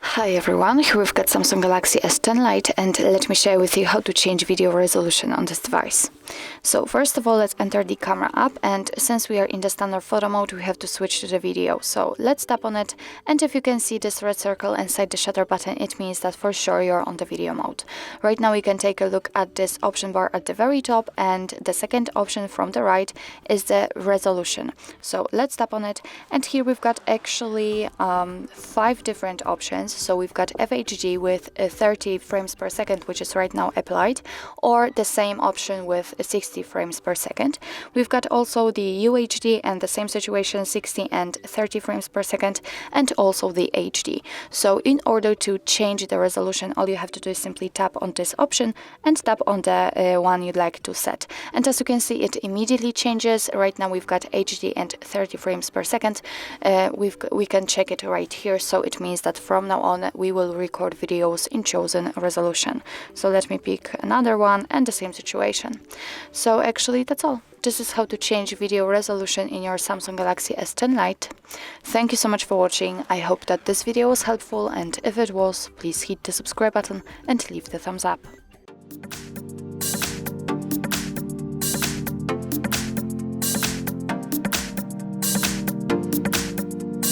Hi everyone, here we've got Samsung Galaxy S10 Lite, and let me share with you how to change video resolution on this device. So first of all, let's enter the camera app, and since we are in the standard photo mode, we have to switch to the video. So let's tap on it, and if you can see this red circle inside the shutter button, it means that for sure you're on the video mode. Right now we can take a look at this option bar at the very top, and the second option from the right is the resolution. So let's tap on it, and here we've got actually 5 different options. So we've got FHD with 30 frames per second, which is right now applied, or the same option with 60 frames per second. We've got also the UHD and the same situation, 60 and 30 frames per second, and also the HD. So in order to change the resolution, all you have to do is simply tap on this option and tap on the one you'd like to set. And as you can see, it immediately changes. Right now we've got HD and 30 frames per second. We can check it right here. So it means that from now on, we will record videos in chosen resolution. So let me pick another one and the same situation. So actually that's all. This is how to change video resolution in your Samsung Galaxy S10 Lite. Thank you so much for watching. I hope that this video was helpful, and if it was, please hit the subscribe button and leave the thumbs up.